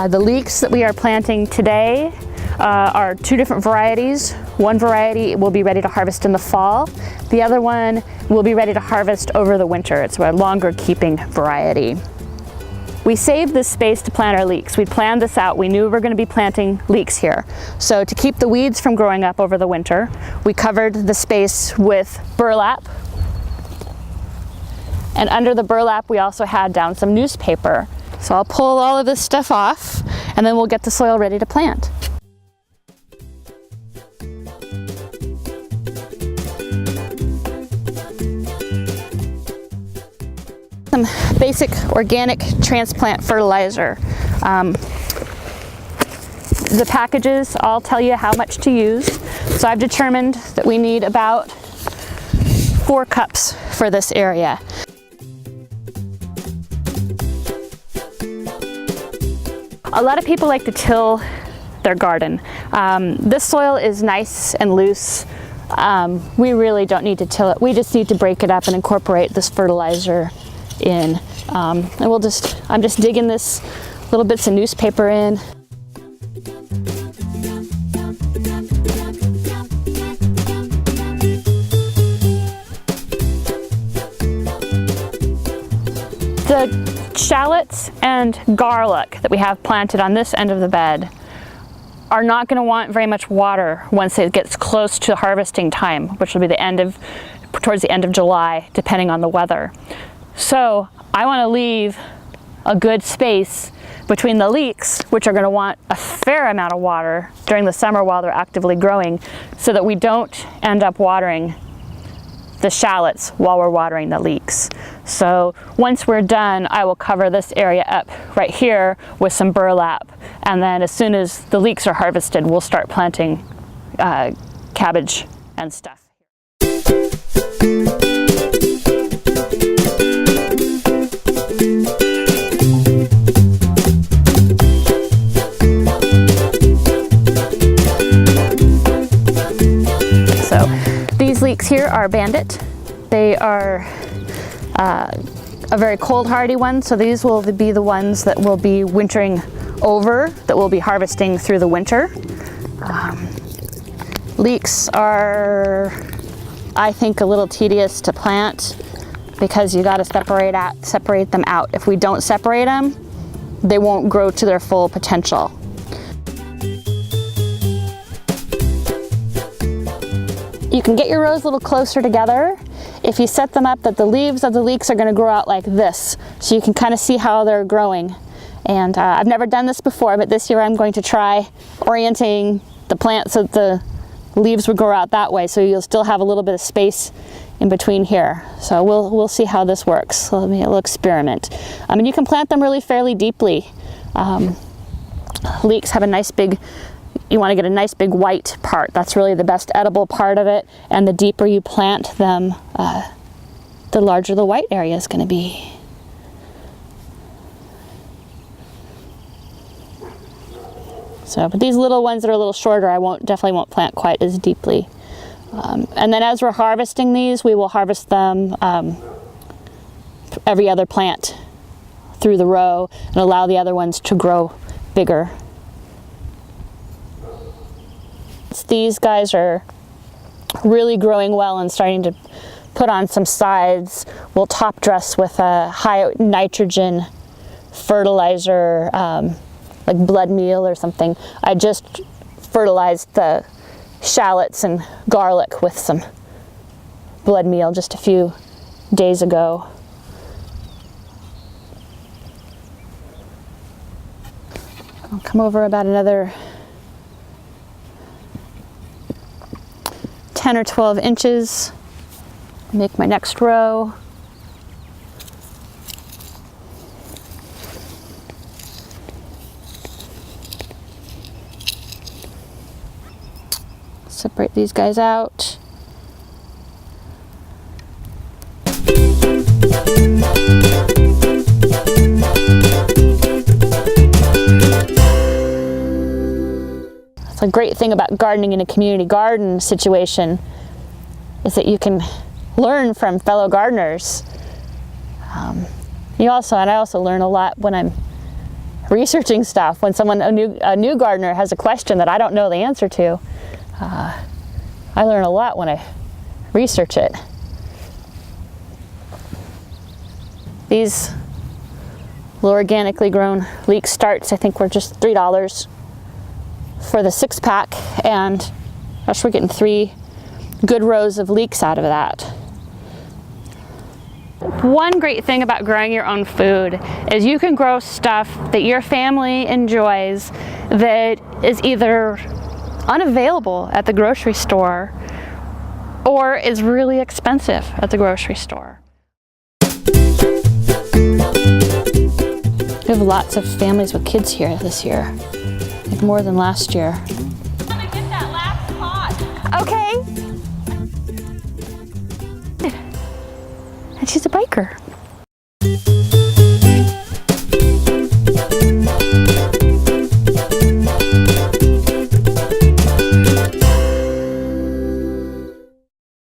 The leeks that we are planting today are two different varieties. One variety will be ready to harvest in the fall. The other one will be ready to harvest over the winter. It's a longer keeping variety. We saved this space to plant our leeks. We planned this out. We knew we were going to be planting leeks here. So to keep the weeds from growing up over the winter, we covered the space with burlap. And under the burlap, we also had down some newspaper. So I'll pull all of this stuff off, and then we'll get the soil ready to plant. Some basic organic transplant fertilizer. The packages all tell you how much to use. So I've determined that we need about 4 cups for this area. A lot of people like to till their garden. This soil is nice and loose. We really don't need to till it. We just need to break it up and incorporate this fertilizer in. And I'm just digging this little bits of newspaper in. The shallots and garlic that we have planted on this end of the bed are not going to want very much water once it gets close to harvesting time, which will be towards the end of July, depending on the weather. So I want to leave a good space between the leeks, which are going to want a fair amount of water during the summer while they're actively growing, so that we don't end up watering the shallots while we're watering the leeks. So once we're done, I will cover this area up right here with some burlap, and then as soon as the leeks are harvested, we'll start planting cabbage and stuff. So these leeks here are Bandit. They are a very cold hardy one, so these will be the ones that will be wintering over, that we'll be harvesting through the winter. Leeks are, I think, a little tedious to plant because you got to separate them out. If we don't separate them, they won't grow to their full potential. You can get your rows a little closer together if you set them up that the leaves of the leeks are going to grow out like this, so you can kind of see how they're growing. And I've never done this before, but this year I'm going to try orienting the plant so that the leaves would grow out that way, so you'll still have a little bit of space in between here. So we'll see how this works. So we'll experiment. I mean, you can plant them really fairly deeply. Leeks have a nice big, you want to get a nice big white part. That's really the best edible part of it. And the deeper you plant them, the larger the white area is going to be. So, but these little ones that are a little shorter, I definitely won't plant quite as deeply. And then as we're harvesting these, we will harvest them every other plant through the row and allow the other ones to grow bigger. These guys are really growing well and starting to put on some sides. We'll top dress with a high nitrogen fertilizer, like blood meal or something. I just fertilized the shallots and garlic with some blood meal just a few days ago. I'll come over about another 10 or 12 inches, make my next row. Separate these guys out. That's a great thing about gardening in a community garden situation, is that you can learn from fellow gardeners. I also learn a lot when I'm researching stuff. When a new gardener has a question that I don't know the answer to, I learn a lot when I research it. These little organically grown LEEKS starts, I think, were just $3 for the 6-pack, and gosh, we're getting 3 good rows of LEEKS out of that. One great thing about growing your own food is you can grow stuff that your family enjoys that is either unavailable at the grocery store or is really expensive at the grocery store. We have lots of families with kids here this year, like more than last year. I'm gonna get that last pot. Okay. And she's a biker.